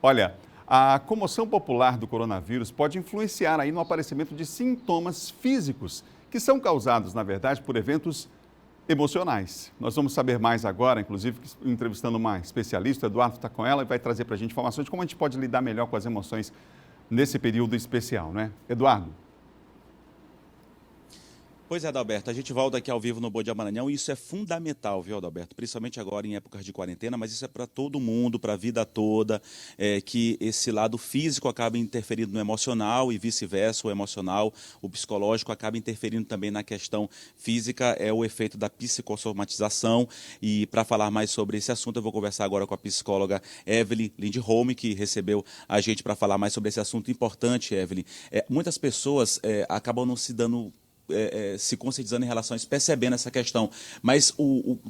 Olha, a comoção popular do coronavírus pode influenciar aí no aparecimento de sintomas físicos, que são causados, na verdade, por eventos emocionais. Nós vamos saber mais agora, inclusive entrevistando uma especialista, o Eduardo está com ela e vai trazer para a gente informações de como a gente pode lidar melhor com as emoções nesse período especial, né? Eduardo. Pois é, Adalberto, a gente volta aqui ao vivo no Bom Dia Maranhão e isso é fundamental, viu, Adalberto? Principalmente agora em épocas de quarentena, mas isso é para todo mundo, para a vida toda, que esse lado físico acaba interferindo no emocional e vice-versa, o emocional, o psicológico acaba interferindo também na questão física, é o efeito da psicossomatização. E para falar mais sobre esse assunto, eu vou conversar agora com a psicóloga Evelyn Lindholm, que recebeu a gente para falar mais sobre esse assunto importante, Evelyn. Muitas pessoas acabam não se dando se conscientizando em relação a isso, percebendo essa questão. Mas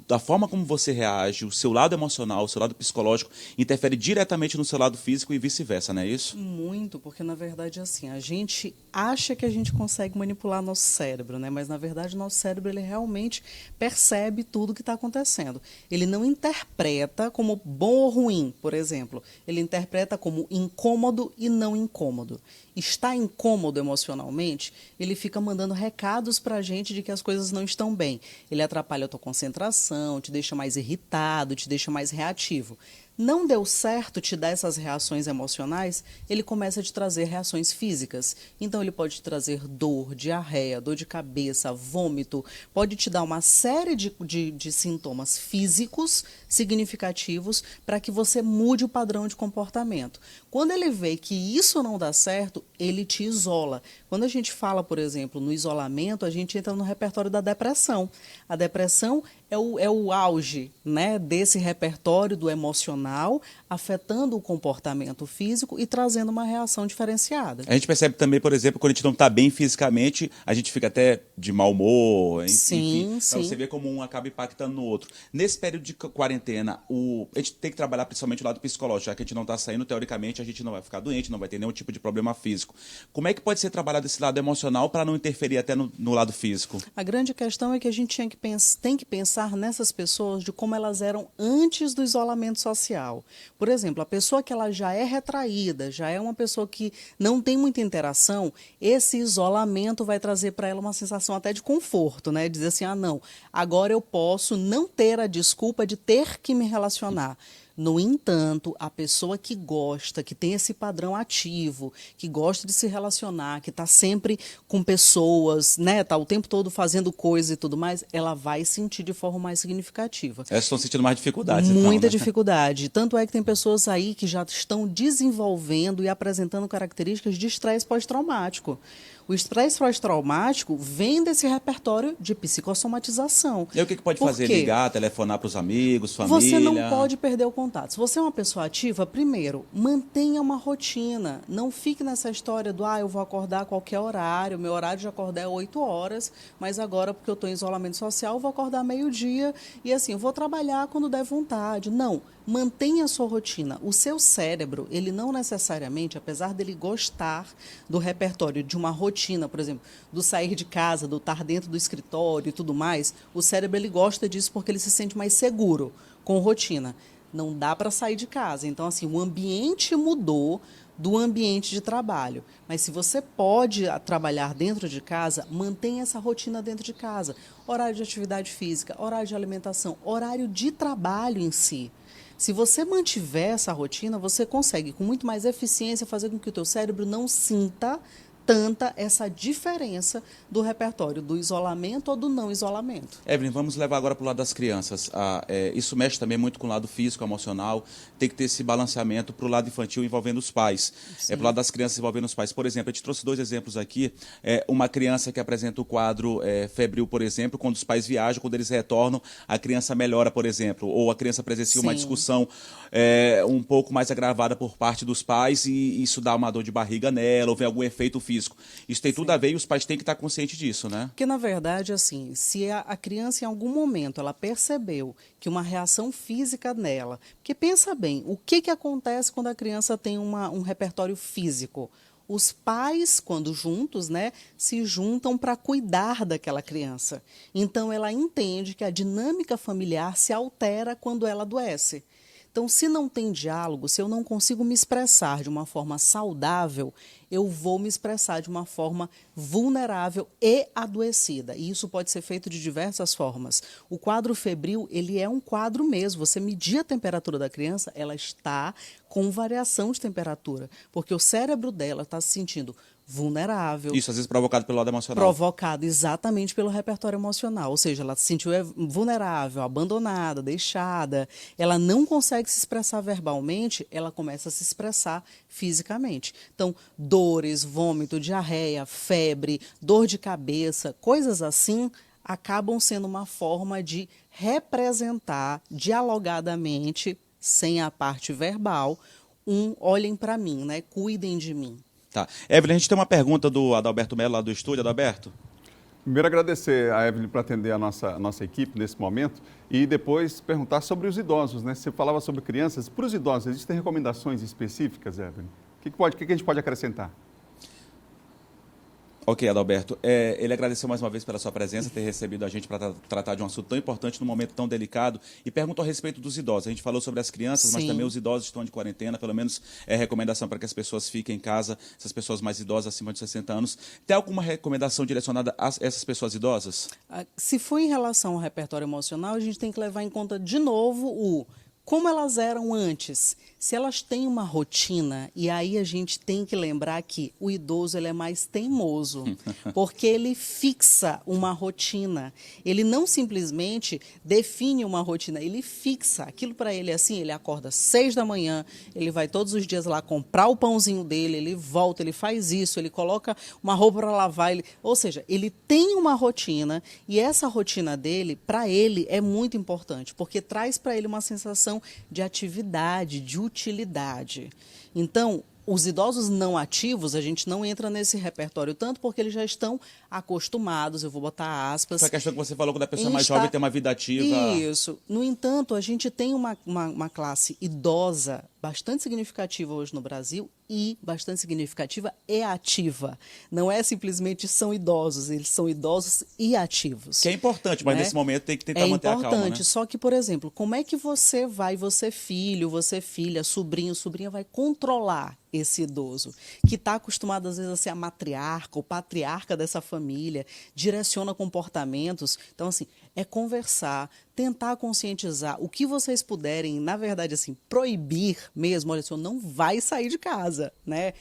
da forma como você reage, o seu lado emocional, o seu lado psicológico, interfere diretamente no seu lado físico e vice-versa, não é isso? Muito, porque na verdade assim, a gente acha que a gente consegue manipular nosso cérebro, né? Mas na verdade o nosso cérebro ele realmente percebe tudo que está acontecendo. Ele não interpreta como bom ou ruim, por exemplo. Ele interpreta como incômodo e não incômodo. Está incômodo emocionalmente, ele fica mandando recados para a gente de que as coisas não estão bem. Ele atrapalha a tua concentração, te deixa mais irritado, te deixa mais reativo. Não deu certo te dar essas reações emocionais, ele começa a te trazer reações físicas. Então, ele pode te trazer dor, diarreia, dor de cabeça, vômito, pode te dar uma série de sintomas físicos significativos para que você mude o padrão de comportamento. Quando ele vê que isso não dá certo, ele te isola. Quando a gente fala, por exemplo, no isolamento, a gente entra no repertório da depressão. A depressão é o auge, né, desse repertório do emocional, afetando o comportamento físico e trazendo uma reação diferenciada. A gente percebe também, por exemplo, quando a gente não está bem fisicamente, a gente fica até de mau humor, enfim, para você ver como um acaba impactando no outro. Nesse período de quarentena, a gente tem que trabalhar principalmente o lado psicológico, já que a gente não está saindo, teoricamente, a gente não vai ficar doente, não vai ter nenhum tipo de problema físico. Como é que pode ser trabalhado esse lado emocional para não interferir até no lado físico? A grande questão é que a gente tem que pensar nessas pessoas de como elas eram antes do isolamento social. Por exemplo, a pessoa que ela já é retraída, já é uma pessoa que não tem muita interação, esse isolamento vai trazer para ela uma sensação até de conforto, né? Dizer assim, não, agora eu posso não ter a desculpa de ter que me relacionar. No entanto, a pessoa que gosta, que tem esse padrão ativo, que gosta de se relacionar, que está sempre com pessoas, né, está o tempo todo fazendo coisas e tudo mais, ela vai sentir de forma mais significativa. Elas estão sentindo mais dificuldades, Muita então, né? dificuldade. Tanto é que tem pessoas aí que já estão desenvolvendo e apresentando características de estresse pós-traumático. O estresse pós-traumático vem desse repertório de psicossomatização. E o que pode fazer? Ligar, telefonar para os amigos, família? Você não pode perder o contato. Se você é uma pessoa ativa, primeiro, mantenha uma rotina. Não fique nessa história do, eu vou acordar a qualquer horário, meu horário de acordar é 8 horas, mas agora, porque eu estou em isolamento social, eu vou acordar meio-dia e assim, eu vou trabalhar quando der vontade. Não. Mantenha a sua rotina. O seu cérebro, ele não necessariamente, apesar dele gostar do repertório de uma rotina, por exemplo, do sair de casa, do estar dentro do escritório e tudo mais, o cérebro ele gosta disso porque ele se sente mais seguro com rotina. Não dá para sair de casa. Então, assim, o ambiente mudou do ambiente de trabalho. Mas se você pode trabalhar dentro de casa, mantenha essa rotina dentro de casa. Horário de atividade física, horário de alimentação, horário de trabalho em si. Se você mantiver essa rotina, você consegue, com muito mais eficiência, fazer com que o teu cérebro não sinta tanta essa diferença do repertório do isolamento ou do não isolamento. Evelyn, vamos levar agora para o lado das crianças. Isso mexe também muito com o lado físico, emocional. Tem que ter esse balanceamento para o lado infantil envolvendo os pais. Para o lado das crianças envolvendo os pais. Por exemplo, a gente trouxe 2 exemplos aqui. Uma criança que apresenta o quadro febril, por exemplo, quando os pais viajam, quando eles retornam, a criança melhora, por exemplo. Ou a criança presencia uma discussão um pouco mais agravada por parte dos pais e isso dá uma dor de barriga nela, ou vem algum efeito físico. Isso tem tudo a ver e os pais têm que estar conscientes disso, né? Porque, na verdade, assim, se a criança em algum momento ela percebeu que uma reação física nela... Porque pensa bem, o que acontece quando a criança tem um repertório físico? Os pais, quando juntos, né, se juntam para cuidar daquela criança. Então, ela entende que a dinâmica familiar se altera quando ela adoece. Então, se não tem diálogo, se eu não consigo me expressar de uma forma saudável, eu vou me expressar de uma forma vulnerável e adoecida. E isso pode ser feito de diversas formas. O quadro febril, ele é um quadro mesmo. Você medir a temperatura da criança, ela está com variação de temperatura, porque o cérebro dela está se sentindo vulnerável. Isso às vezes provocado pelo lado emocional. Provocado exatamente pelo repertório emocional. Ou seja, ela se sentiu vulnerável, abandonada, deixada. Ela não consegue se expressar verbalmente, ela começa a se expressar fisicamente. Então, dores, vômito, diarreia, febre, dor de cabeça, coisas assim, acabam sendo uma forma de representar dialogadamente, sem a parte verbal, olhem para mim, né? Cuidem de mim. Tá. Evelyn, a gente tem uma pergunta do Adalberto Melo, lá do estúdio. Adalberto? Primeiro, agradecer a Evelyn por atender a nossa equipe nesse momento e depois perguntar sobre os idosos, né? Você falava sobre crianças. Para os idosos, existem recomendações específicas, Evelyn? O que a gente pode acrescentar? Ok, Adalberto. Ele agradeceu mais uma vez pela sua presença, ter recebido a gente para tratar de um assunto tão importante num momento tão delicado e perguntou a respeito dos idosos. A gente falou sobre as crianças, Sim. mas também os idosos estão de quarentena, pelo menos é recomendação para que as pessoas fiquem em casa, essas pessoas mais idosas, acima de 60 anos. Tem alguma recomendação direcionada a essas pessoas idosas? Se for em relação ao repertório emocional, a gente tem que levar em conta de novo como elas eram antes. Se elas têm uma rotina, e aí a gente tem que lembrar que o idoso ele é mais teimoso, porque ele fixa uma rotina. Ele não simplesmente define uma rotina, ele fixa. Aquilo para ele é assim, ele acorda às 6 da manhã, ele vai todos os dias lá comprar o pãozinho dele, ele volta, ele faz isso, ele coloca uma roupa para lavar. Ou seja, ele tem uma rotina, e essa rotina dele, para ele, é muito importante, porque traz para ele uma sensação de atividade, de utilidade. Então, os idosos não ativos, a gente não entra nesse repertório tanto porque eles já estão acostumados, eu vou botar aspas. Foi a questão que você falou quando a pessoa mais jovem tem uma vida ativa. Isso. No entanto, a gente tem uma classe idosa bastante significativa hoje no Brasil e bastante significativa e ativa. Não é simplesmente são idosos, eles são idosos e ativos. Que é importante, mas nesse momento tem que tentar manter a calma, né? É importante, só que, por exemplo, como é que você filho, você filha, sobrinho, sobrinha, vai controlar esse idoso que está acostumado, às vezes, a ser a matriarca ou patriarca dessa família, direciona comportamentos. Então, assim, é conversar, tentar conscientizar o que vocês puderem, na verdade, assim, proibir mesmo. Olha, o senhor não vai sair de casa, né?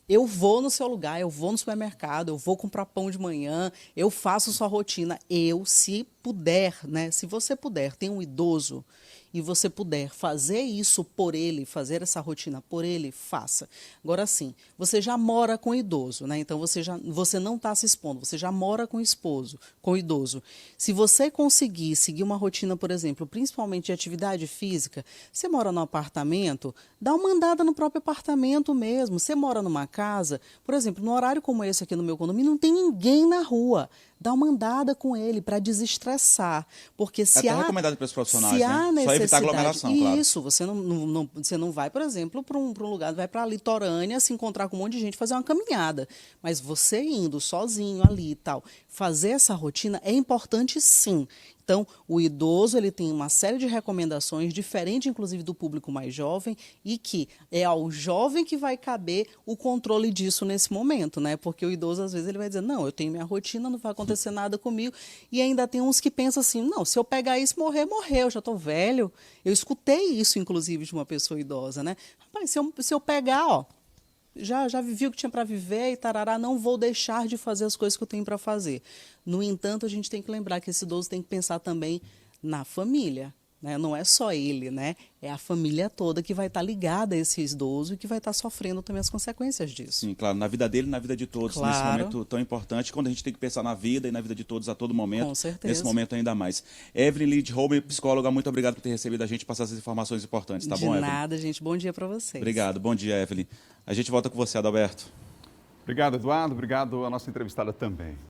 Eu vou no seu lugar, eu vou no supermercado, eu vou comprar pão de manhã, eu faço sua rotina. Se puder, né? Se você puder, tem um idoso e você puder fazer isso por ele, fazer essa rotina por ele, faça. Agora sim, você já mora com o idoso, né? Então você não está se expondo, você já mora com o idoso. Se você conseguir seguir uma rotina, por exemplo, principalmente de atividade física, você mora num apartamento, dá uma andada no próprio apartamento mesmo. Você mora numa casa, por exemplo, num horário como esse aqui no meu condomínio, não tem ninguém na rua. Dá uma andada com ele para desestressar, porque se há recomendado para os profissionais, se há né? Só evitar necessidade, aglomeração, claro. isso, você não vai, por exemplo, para um lugar, vai para a litorânea, se encontrar com um monte de gente, fazer uma caminhada, mas você indo sozinho ali e tal, fazer essa rotina é importante sim. Então, o idoso ele tem uma série de recomendações, diferente inclusive do público mais jovem, e que é ao jovem que vai caber o controle disso nesse momento, né? Porque o idoso, às vezes, ele vai dizer, não, eu tenho minha rotina, não vai acontecer nada comigo. E ainda tem uns que pensam assim, não, se eu pegar isso, morrer, eu já estou velho. Eu escutei isso, inclusive, de uma pessoa idosa, né? Rapaz, se eu pegar, ó, já vivi o que tinha para viver e tarará, não vou deixar de fazer as coisas que eu tenho para fazer. No entanto, a gente tem que lembrar que esse idoso tem que pensar também na família, né? Não é só ele, né? É a família toda que vai estar ligada a esse idoso e que vai estar sofrendo também as consequências disso. Sim, claro, na vida dele e na vida de todos, Claro. Nesse momento tão importante, quando a gente tem que pensar na vida e na vida de todos a todo momento. Com certeza. Nesse momento ainda mais. Evelyn Lidholm, psicóloga, muito obrigado por ter recebido a gente e passar essas informações importantes, tá bom, Evelyn? De nada, gente. Bom dia para vocês. Obrigado, bom dia, Evelyn. A gente volta com você, Adalberto. Obrigado, Eduardo. Obrigado à nossa entrevistada também.